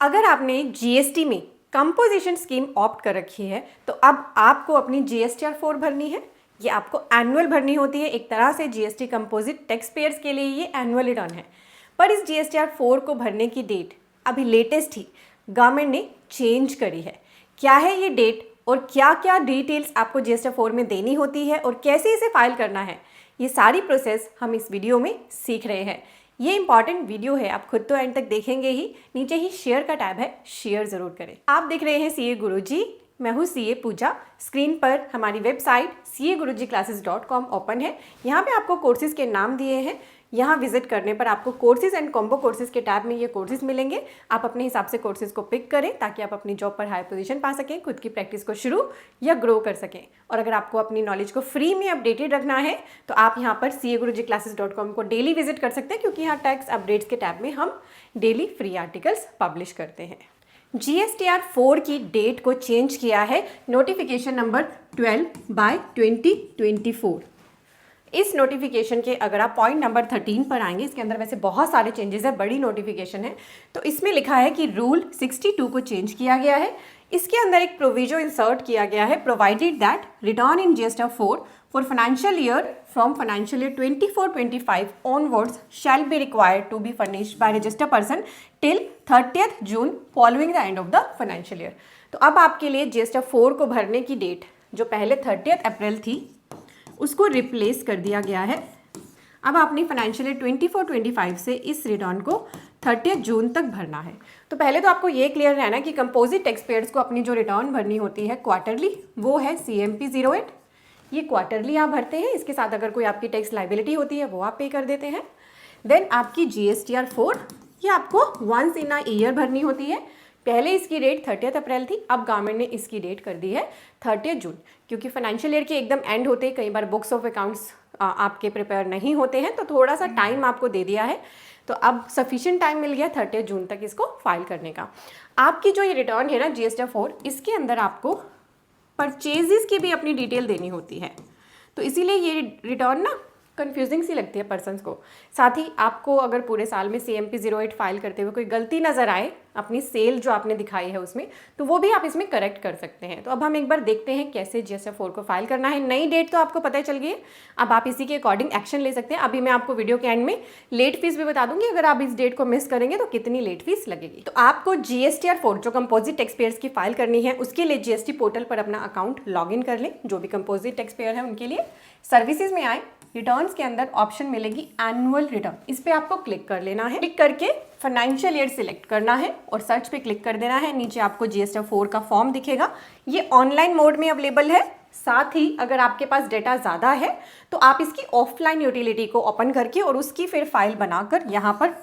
अगर आपने जीएसटी में कंपोजिशन स्कीम ऑप्ट कर रखी है तो अब आपको अपनी जीएसटीआर 4 भरनी है। ये आपको एनुअल भरनी होती है। एक तरह से जीएसटी कंपोजिट टैक्स पेयर्स के लिए ये एनुअल रिटर्न है। पर इस जीएसटीआर 4 को भरने की डेट अभी लेटेस्ट ही गवर्नमेंट ने चेंज करी है। क्या है ये डेट और क्या क्या डिटेल्स आपको जीएसटीआर 4 में देनी होती है और कैसे इसे फाइल करना है, ये सारी प्रोसेस हम इस वीडियो में सीख रहे हैं। ये इंपॉर्टेंट वीडियो है, आप खुद तो एंड तक देखेंगे ही। नीचे ही शेयर का टैब है, शेयर जरूर करें। आप देख रहे हैं सीए गुरुजी, मैं हूँ सीए पूजा। स्क्रीन पर हमारी वेबसाइट CA-Guruji-Classes.com ओपन है। यहाँ पे आपको कोर्सेज के नाम दिए हैं। यहाँ विजिट करने पर आपको कोर्सेज एंड कॉम्बो कोर्सेज के टैब में ये कोर्सेज मिलेंगे। आप अपने हिसाब से कोर्सेज को पिक करें ताकि आप अपनी जॉब पर हाई पोजीशन पा सकें, खुद की प्रैक्टिस को शुरू या ग्रो कर सकें। और अगर आपको अपनी नॉलेज को फ्री में अपडेटेड रखना है तो आप यहाँ पर CA-Guruji-Classes.com को डेली विजिट कर सकते हैं, क्योंकि यहाँ टैक्स अपडेट्स के टैब में हम डेली फ्री आर्टिकल्स पब्लिश करते हैं। जीएसटीआर 4 की डेट को चेंज किया है नोटिफिकेशन नंबर 12/2024। इस नोटिफिकेशन के अगर आप पॉइंट नंबर 13 पर आएंगे, इसके अंदर वैसे बहुत सारे चेंजेस है, बड़ी नोटिफिकेशन है, तो इसमें लिखा है कि रूल 62 को चेंज किया गया है। इसके अंदर एक प्रोविजो इंसर्ट किया गया है, provided that return in GSTR 4 for financial year from financial year 24-25 onwards shall be required to be furnished by registered person till 30th June following the end of the financial year। तो अब आपके लिए GSTR 4 को भरने की date जो पहले 30 अप्रैल थी उसको रिप्लेस कर दिया गया है। अब आपने फाइनेंशियल ईयर 24-25 से इस रिटर्न को 30 जून तक भरना है। तो पहले तो आपको ये क्लियर रहना कि कंपोजिट टैक्स पेयर्स को अपनी जो रिटर्न भरनी होती है क्वार्टरली, वो है CMP 08। ये क्वार्टरली आप भरते हैं। इसके साथ अगर कोई आपकी टैक्स लाइबिलिटी होती है वो आप पे कर देते हैं। देन आपकी जीएसटीआर 4 ये आपको वंस इन अ ईयर भरनी होती है। पहले इसकी डेट 30 अप्रैल थी, अब गवर्नमेंट ने इसकी डेट कर दी है 30 जून, क्योंकि फाइनेंशियल ईयर के एकदम एंड होते कई बार बुक्स ऑफ अकाउंट्स आपके प्रिपेयर नहीं होते हैं, तो थोड़ा सा टाइम आपको दे दिया है। तो अब सफिशिएंट टाइम मिल गया 30 जून तक इसको फाइल करने का। आपकी जो ये रिटर्न है ना जीएसटीआर 4, इसके अंदर आपको परचेजेस की भी अपनी डिटेल देनी होती है। तो इसीलिए ये रिटर्न ना कंफ्यूजिंग सी लगती है पर्सन्स को। साथ ही आपको अगर पूरे साल में CMP 08 फाइल करते हुए कोई गलती नज़र आए अपनी सेल जो आपने दिखाई है उसमें, तो वो भी आप इसमें करेक्ट कर सकते हैं। तो अब हम एक बार देखते हैं कैसे जीएसटीआर 4 को फाइल करना है। नई डेट तो आपको पता चल गई है, अब आप इसी के अकॉर्डिंग एक्शन ले सकते हैं। अभी मैं आपको वीडियो के एंड में लेट फीस भी बता दूंगी, अगर आप इस डेट को मिस करेंगे तो कितनी लेट फीस लगेगी। तो आपको जीएसटीआर 4 जो कंपोजिट टैक्स पेयर्स की फाइल करनी है उसके लिए जीएसटी पोर्टल पर अपना अकाउंट लॉग इन कर लें। जो भी कंपोजिट टैक्स पेयर है उनके लिए सर्विसेज में आए, रिटर्न्स के अंदर ऑप्शन मिलेगी एनुअल रिटर्न, इस पे आपको क्लिक कर लेना है। क्लिक करके फाइनेंशियल ईयर सिलेक्ट करना है और सर्च पे क्लिक कर देना है। नीचे आपको जीएसटीआर 4 का फॉर्म दिखेगा, ये ऑनलाइन मोड में अवेलेबल है। साथ ही अगर आपके पास डेटा ज़्यादा है तो आप इसकी ऑफलाइन यूटिलिटी को ओपन करके और उसकी फिर फाइल बनाकर यहाँ पर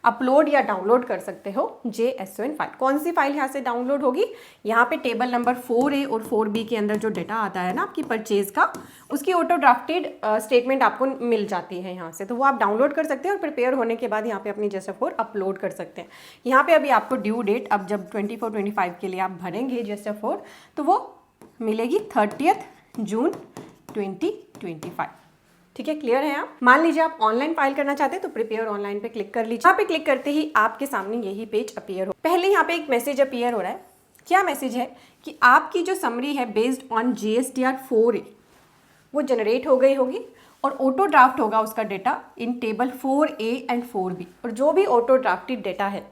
अपलोड या डाउनलोड कर सकते हो JSON फाइल। कौन सी फाइल यहाँ से डाउनलोड होगी, यहाँ पे टेबल नंबर 4A और 4B के अंदर जो डेटा आता है ना आपकी परचेज का, उसकी ऑटो ड्राफ्टेड स्टेटमेंट आपको मिल जाती है यहाँ से, तो वो आप डाउनलोड कर सकते हैं और प्रिपेयर होने के बाद यहाँ पे अपनी जीएसटीआर 4 अपलोड कर सकते हैं। यहाँ पे अभी आपको ड्यू डेट अब जब 24-25 के लिए आप भरेंगे जीएसटीआर 4 तो वो मिलेगी 30 जून 2025। ठीक है, क्लियर है। आप मान लीजिए आप ऑनलाइन फाइल करना चाहते हैं तो प्रिपेयर ऑनलाइन पे क्लिक कर लीजिए। यहाँ पे क्लिक करते ही आपके सामने यही पेज अपीयर हो। पहले यहाँ पे एक मैसेज अपीयर हो रहा है। क्या मैसेज है कि आपकी जो समरी है बेस्ड ऑन जीएसटीआर 4A वो जनरेट हो गई होगी और ऑटो ड्राफ्ट होगा उसका data in table 4A and 4B। और जो भी ऑटो ड्राफ्टेड डेटा है,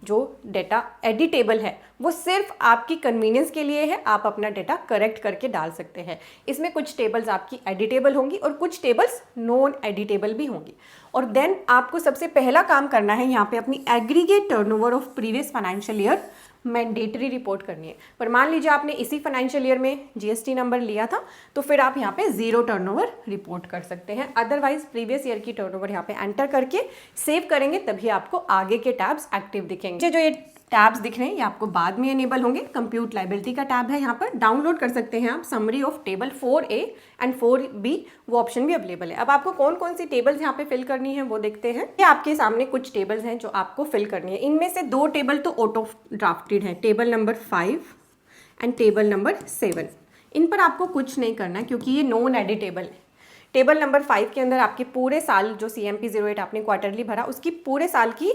जो डेटा एडिटेबल है, वो सिर्फ आपकी कन्वीनियंस के लिए है। आप अपना डेटा करेक्ट करके डाल सकते हैं। इसमें कुछ टेबल्स आपकी एडिटेबल होंगी और कुछ टेबल्स नॉन एडिटेबल भी होंगी। और देन आपको सबसे पहला काम करना है यहाँ पे अपनी aggregate turnover of previous financial year mandatory report करनी है। पर मान लीजिए आपने इसी फाइनेंशियल ईयर में जीएसटी नंबर लिया था तो फिर आप यहाँ पे 0 टर्नओवर रिपोर्ट कर सकते हैं। अदरवाइज प्रीवियस ईयर की टर्नओवर यहाँ पे एंटर करके सेव करेंगे, तभी आपको आगे के टैब्स एक्टिव दिखेंगे। जो ये टैब्स दिख रहे हैं ये आपको बाद में इनेबल होंगे। कंप्यूट लाइबिलिटी का टैब है, यहाँ पर डाउनलोड कर सकते हैं आप summary of table 4A and 4B, वो ऑप्शन भी अवेलेबल है। अब आपको कौन कौन सी टेबल्स यहाँ पे फिल करनी है वो देखते हैं। ये आपके सामने कुछ टेबल्स हैं जो आपको फिल करनी है। इनमें से 2 टेबल तो ऑटो ड्राफ्टेड है, table number 5 and table number 7। इन पर आपको कुछ नहीं करना क्योंकि ये नॉन एडिटेबल है। टेबल नंबर 5 के अंदर आपके पूरे साल जो CMP 08 आपने क्वार्टरली भरा उसकी पूरे साल की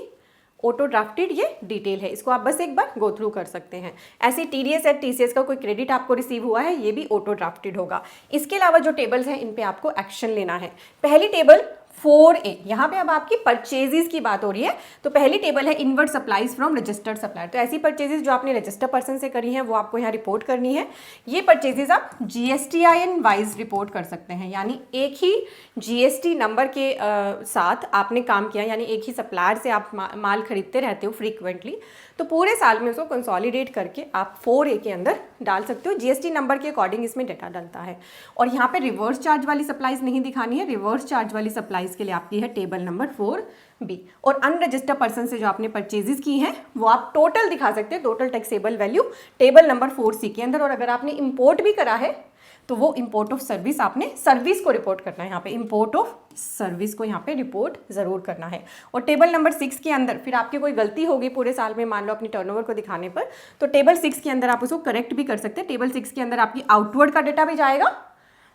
ऑटो ड्राफ्टेड ये डिटेल है, इसको आप बस एक बार गो थ्रू कर सकते हैं। ऐसे TDS या TCS का कोई क्रेडिट आपको रिसीव हुआ है, ये भी ऑटो ड्राफ्टेड होगा। इसके अलावा जो टेबल्स हैं इन पे आपको एक्शन लेना है। पहली टेबल 4A, यहाँ पे अब आपकी परचेजेस की बात हो रही है। तो पहली टेबल है inward supplies from registered supplier. तो ऐसी परचेजेस जो आपने रजिस्टर्ड पर्सन से करी हैं वो आपको यहाँ रिपोर्ट करनी है। ये परचेजेस आप GSTIN वाइज रिपोर्ट कर सकते हैं, यानी एक ही GST नंबर के साथ आपने काम किया, यानी एक ही सप्लायर से आप माल खरीदते रहते हो फ्रीक्वेंटली, तो पूरे साल में उसको कंसोलिडेट करके आप 4A के अंदर डाल सकते हो। GST नंबर के अकॉर्डिंग इसमें डाटा डलता है। और यहाँ पे रिवर्स चार्ज वाली सप्लाईज नहीं दिखानी है, रिवर्स चार्ज वाली सप्लाईज के लिए आपकी है टेबल नंबर 4B। और अनरजिस्टर्ड पर्सन से जो आपने परचेजेस की हैं वो आप टोटल दिखा सकते हैं, total taxable value table number 4C के अंदर। और अगर आपने इंपोर्ट भी करा है तो वो इंपोर्ट ऑफ सर्विस आपने सर्विस को रिपोर्ट करना है, यहाँ पे इंपोर्ट ऑफ सर्विस को यहाँ पे रिपोर्ट जरूर करना है। और टेबल नंबर 6 के अंदर फिर आपकी कोई गलती होगी पूरे साल में, मान लो अपनी टर्नओवर को दिखाने पर, तो टेबल 6 के अंदर आप उसको करेक्ट भी कर सकते हैं। टेबल 6 के अंदर आपकी आउटवर्ड का डेटा भी जाएगा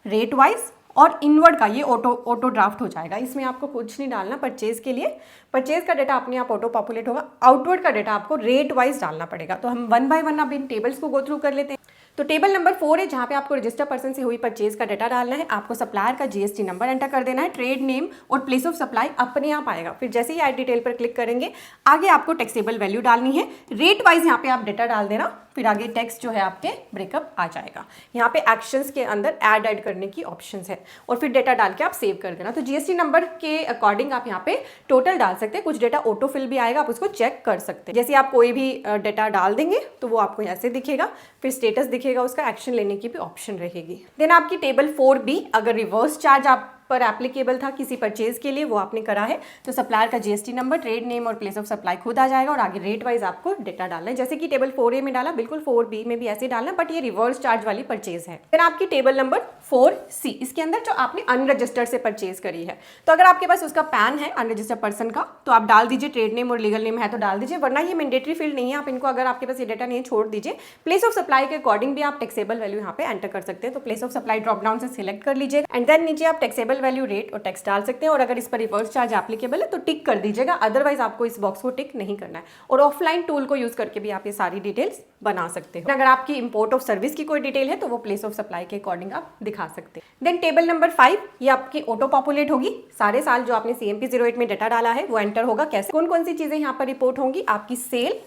रेट वाइज, और इनवर्ड का ये ऑटो ड्राफ्ट हो जाएगा। इसमें आपको कुछ नहीं डालना परचेज के लिए, परचेज का डेटा अपने आप ऑटो पॉपुलेट होगा। आउटवर्ड का डेटा आपको रेट वाइज डालना पड़ेगा। तो हम 1 बाय 1 अब इन टेबल्स को गो थ्रू कर लेते हैं। तो टेबल नंबर 4 है जहाँ पे आपको रजिस्टर पर्सन से हुई परचेज का डाटा डालना है। आपको सप्लायर का GST नंबर एंटर कर देना है, ट्रेड नेम और प्लेस ऑफ सप्लाई अपने आप आएगा। फिर जैसे ही ऐड डिटेल पर क्लिक करेंगे आगे आपको टैक्सेबल वैल्यू डालनी है, रेट वाइज यहाँ पे आप डेटा डाल देना, फिर आगे टेक्स्ट जो है आपके ब्रेकअप आ जाएगा। यहाँ पे एक्शंस के अंदर ऐड करने की ऑप्शंस है और फिर डेटा डाल के आप सेव कर देना। तो GST नंबर के अकॉर्डिंग आप यहाँ पे टोटल डाल सकते हैं। कुछ डेटा ऑटो फिल भी आएगा, आप उसको चेक कर सकते हैं। जैसे आप कोई भी डेटा डाल देंगे तो वो आपको ऐसे दिखेगा, फिर स्टेटस दिखेगा, उसका एक्शन लेने की भी ऑप्शन रहेगी। देन आपकी टेबल 4B, अगर रिवर्स चार्ज आप पर एप्लीकेबल था किसी परचेज के लिए, वो आपने करा है, तो सप्लायर का GST नंबर, ट्रेड नेम और प्लेस ऑफ सप्लाई खुद आ जाएगा और आगे रेट वाइज आपको डेटा डालना है। जैसे कि टेबल 4A में डाला, बिल्कुल 4B में भी ऐसे डालना, बट ये रिवर्स चार्ज वाली परचेज है। फिर आपकी टेबल नंबर 4C, इसके अंदर जो आपने अनरजिस्टर्ड से परचेज करी है, तो अगर आपके पास उसका पैन है अनरजिस्टर्ड पर्सन का तो आप डाल दीजिए, ट्रेड नेम और लीगल नेम है तो डाल दीजिए, वरना ये मैंडेटरी फील्ड नहीं है। आप इनको, अगर आपके पास ये डेटा नहीं है, छोड़ दीजिए। प्लेस ऑफ सप्लाई के अकॉर्डिंग भी आप टैक्सेबल वैल्यू यहाँ पे एंटर कर सकते हैं। तो place of supply drop down से सिलेक्ट कर लीजिएगा एंड देन नीचे आप टैक्सेबल वैल्यू, रेट और टैक्स डाल सकते हैं। और अगर इस पर रिवर्स चार्ज एप्लीकेबल है तो टिक कर दीजिएगा, अदरवाइज आपको इस बॉक्स को टिक नहीं करना है। और ऑफलाइन टूल को यूज करके भी आप ये सारी डिटेल्स बना सकते हो। अगर आपकी इंपोर्ट ऑफ सर्विस की कोई डिटेल है तो वो प्लेस ऑफ सप्लाई के अकॉर्डिंग आप दिखा सकते हैं। देन टेबल नंबर 5, ये आपकी ऑटो पॉपुलेट होगी। सारे साल जो आपने CMP 08 में डाटा डाला है वो एंटर होगा। कैसे, कौन कौन सी चीजें यहाँ पर रिपोर्ट होंगी? आपकी सेल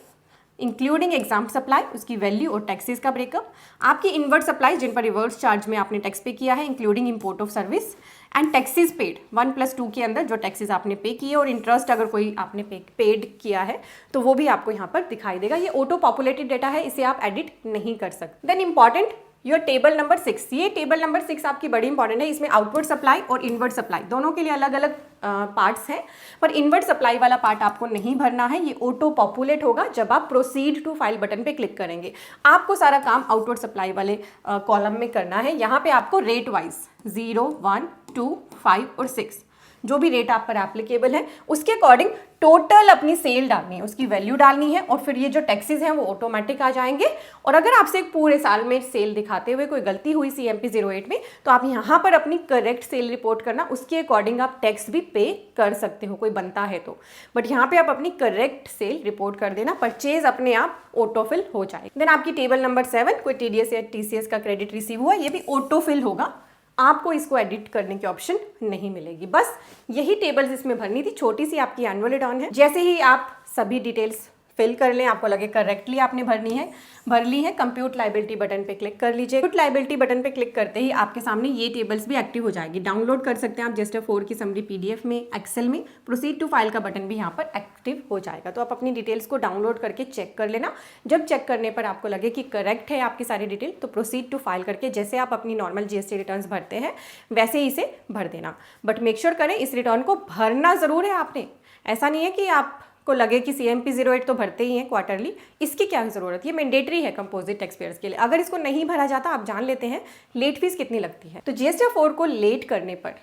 इंक्लूडिंग एग्जाम सप्लाई, उसकी वैल्यू और टैक्सेस का ब्रेकअप, आपकी इनवर्ड सप्लाई जिन पर रिवर्स चार्ज में आपने टैक्स पे किया है including import of service, and taxes paid 1+2 के अंदर जो टैक्सेस आपने पे किए, और इंटरेस्ट अगर कोई आपने पेड किया है तो वो भी आपको यहाँ पर दिखाई देगा। ये ऑटो पॉपुलेटेड डेटा है, इसे आप एडिट नहीं कर सकते। Then important your table number 6, ये टेबल नंबर 6 आपकी बड़ी इंपॉर्टेंट है। इसमें आउटवर्ड सप्लाई और इनवर्ड सप्लाई दोनों के लिए अलग अलग पार्ट्स हैं, पर इनवर्ड सप्लाई वाला पार्ट आपको नहीं भरना है। ये ऑटो पॉपुलेट होगा जब आप प्रोसीड टू फाइल बटन पे क्लिक करेंगे। आपको सारा काम आउटवर्ड सप्लाई वाले कॉलम में करना है। यहाँ पे आपको रेट वाइज 0, 1, 2, 5 और 6 जो भी रेट आप पर एप्लीकेबल है उसके अकॉर्डिंग टोटल अपनी सेल डालनी है, उसकी वैल्यू डालनी है, और फिर ये जो टैक्सेस हैं वो ऑटोमेटिक आ जाएंगे। और अगर आपसे एक पूरे साल में सेल दिखाते हुए कोई गलती हुई CMP 08 में, तो आप यहाँ पर अपनी करेक्ट सेल रिपोर्ट करना, उसके अकॉर्डिंग आप टैक्स भी पे कर सकते हो, कोई बनता है तो। बट यहाँ पे आप अपनी करेक्ट सेल रिपोर्ट कर देना, परचेज अपने आप ऑटोफिल हो जाएगी। देन आपकी टेबल नंबर 7, कोई TDS या TCS का क्रेडिट रिसीव हुआ, ये भी ऑटोफिल होगा, आपको इसको एडिट करने की ऑप्शन नहीं मिलेगी। बस यही टेबल्स इसमें भरनी थी, छोटी सी आपकी एनुअल रिटर्न है। जैसे ही आप सभी डिटेल्स फिल कर लें, आपको लगे करेक्टली आपने भर ली है, कंप्यूट लाइबिलिटी बटन पे क्लिक कर लीजिए। कंप्यूट लाइबिलिटी बटन पे क्लिक करते ही आपके सामने ये टेबल्स भी एक्टिव हो जाएगी। डाउनलोड कर सकते हैं आप जस्ट 4 की समरी PDF में, एक्सेल में। प्रोसीड टू फाइल का बटन भी यहाँ पर एक्टिव हो जाएगा। तो आप अपनी डिटेल्स को डाउनलोड करके चेक कर लेना। जब चेक करने पर आपको लगे कि करेक्ट है आपकी सारी डिटेल, तो प्रोसीड टू फाइल करके जैसे आप अपनी नॉर्मल GST रिटर्न्स भरते हैं वैसे ही इसे भर देना। बट मेक श्योर करें इस रिटर्न को भरना ज़रूर है आपने। ऐसा नहीं है कि आप को लगे कि CMP 08 तो भरते ही हैं क्वार्टरली, इसकी क्या ज़रूरत है? ये मैंडेटरी है कंपोजिट टैक्स पेयर्स के लिए। अगर इसको नहीं भरा जाता, आप जान लेते हैं लेट फीस कितनी लगती है। तो GST 4 को लेट करने पर,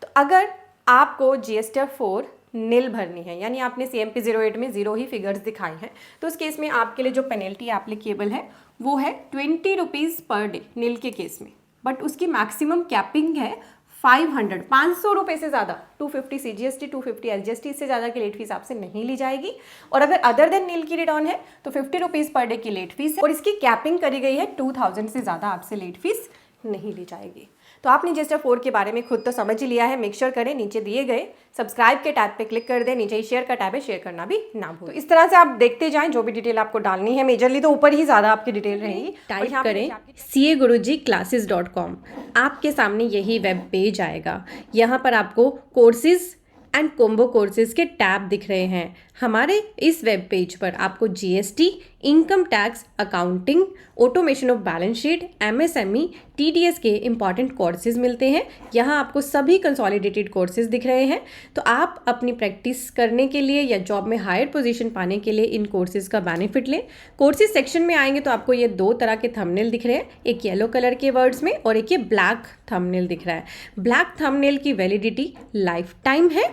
तो अगर आपको GST 4 नील भरनी है, यानी आपने CMP 08 में 0 ही फिगर्स दिखाए हैं, तो उस केस में आपके लिए जो पेनल्टी एप्लीकेबल है वो है 20 रुपीज़ पर डे नील के केस में। बट उसकी मैक्सिमम कैपिंग है 500 रुपये से ज़्यादा 250 CGST 250 LGST इससे ज़्यादा की लेट फीस आपसे नहीं ली जाएगी। और अगर अदर देन नील की रिटर्न है तो 50 रुपीज़ पर डे की लेट फीस है और इसकी कैपिंग करी गई है 2000 से ज़्यादा आपसे लेट फीस नहीं ली जाएगी। तो आपने जीएसटी 4 के बारे में खुद तो समझ ही लिया है। मेक श्योर करें नीचे दिए गए सब्सक्राइब के टैब पे क्लिक कर दें, नीचे ही शेयर का टैब है, शेयर करना भी ना भूलें। तो इस तरह से आप देखते जाएं जो भी डिटेल आपको डालनी है, मेजरली तो ऊपर ही ज़्यादा आपकी डिटेल रहेगी। टाइप करें CAGuruji-classes.com, आपके सामने यही वेब पेज आएगा। यहाँ पर आपको कोर्सेज एंड कॉम्बो कोर्सेज के टैब दिख रहे हैं। हमारे इस वेब पेज पर आपको GST, income tax, accounting, automation of balance sheet, MSME, TDS के इंपॉर्टेंट कोर्सेज मिलते हैं। यहाँ आपको सभी कंसोलिडेटेड कोर्सेज दिख रहे हैं। तो आप अपनी प्रैक्टिस करने के लिए या जॉब में हायर पोजीशन पाने के लिए इन कोर्सेज का बेनिफिट लें। कोर्सेज सेक्शन में आएंगे तो आपको ये 2 तरह के थंबनेल दिख रहे हैं, एक येलो कलर के वर्ड्स में और एक ये ब्लैक थंबनेल दिख रहा है। ब्लैक थंबनेल की वैलिडिटी लाइफ टाइम है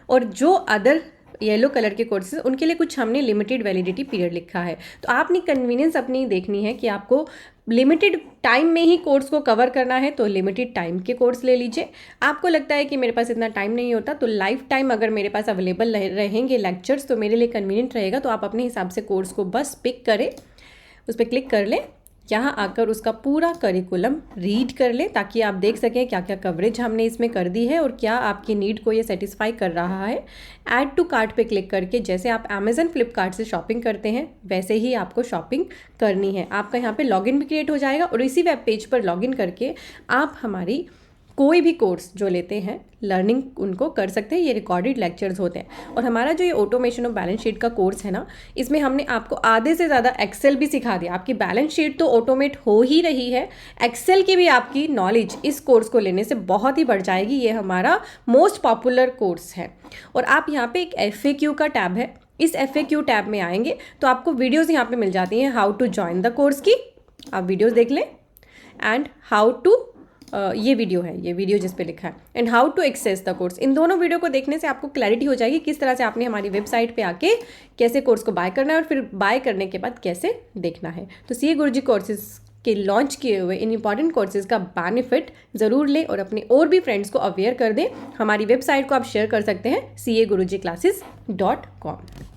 और जो अदर येलो कलर के कोर्सेज उनके लिए कुछ हमने लिमिटेड वैलिडिटी पीरियड लिखा है। तो आपने कन्वीनियंस अपनी देखनी है कि आपको लिमिटेड टाइम में ही कोर्स को कवर करना है तो लिमिटेड टाइम के कोर्स ले लीजिए। आपको लगता है कि मेरे पास इतना टाइम नहीं होता तो लाइफ टाइम अगर मेरे पास अवेलेबल रहेंगे लेक्चर्स तो मेरे लिए कन्वीनियंट रहेगा, तो आप अपने हिसाब से कोर्स को बस पिक करें, उस पर क्लिक कर लें, यहाँ आकर उसका पूरा करिकुलम रीड कर लें ताकि आप देख सकें क्या क्या कवरेज हमने इसमें कर दी है और क्या आपकी नीड को ये सेटिस्फाई कर रहा है। ऐड टू कार्ट पे क्लिक करके जैसे आप अमेजन फ्लिपकार्ट से शॉपिंग करते हैं वैसे ही आपको शॉपिंग करनी है। आपका यहाँ पे लॉगिन भी क्रिएट हो जाएगा और इसी वेब पेज पर लॉगिन करके आप हमारी कोई भी कोर्स जो लेते हैं लर्निंग उनको कर सकते हैं। ये रिकॉर्डेड लेक्चर्स होते हैं। और हमारा जो ये ऑटोमेशन ऑफ बैलेंस शीट का कोर्स है ना, इसमें हमने आपको आधे से ज़्यादा एक्सेल भी सिखा दिया। आपकी बैलेंस शीट तो ऑटोमेट हो ही रही है, एक्सेल की भी आपकी नॉलेज इस कोर्स को लेने से बहुत ही बढ़ जाएगी। ये हमारा मोस्ट पॉपुलर कोर्स है। और आप यहाँ पे एक FAQ का टैब है, इस FAQ टैब में आएंगे तो आपको वीडियोज़ यहाँ पर मिल जाती हैं how to join the course की। आप वीडियोज़ देख लें एंड हाउ टू ये वीडियो है, ये वीडियो जिस पे लिखा है and how to access the course. इन दोनों वीडियो को देखने से आपको क्लैरिटी हो जाएगी किस तरह से आपने हमारी वेबसाइट पे आके कैसे कोर्स को बाय करना है और फिर बाय करने के बाद कैसे देखना है। तो CA गुरुजी कोर्सेज के लॉन्च किए हुए इन इंपॉर्टेंट कोर्सेज का बेनिफिट ज़रूर लें और अपने और भी फ्रेंड्स को अवेयर कर दें। हमारी वेबसाइट को आप शेयर कर सकते हैं CAGuruji-classes.com।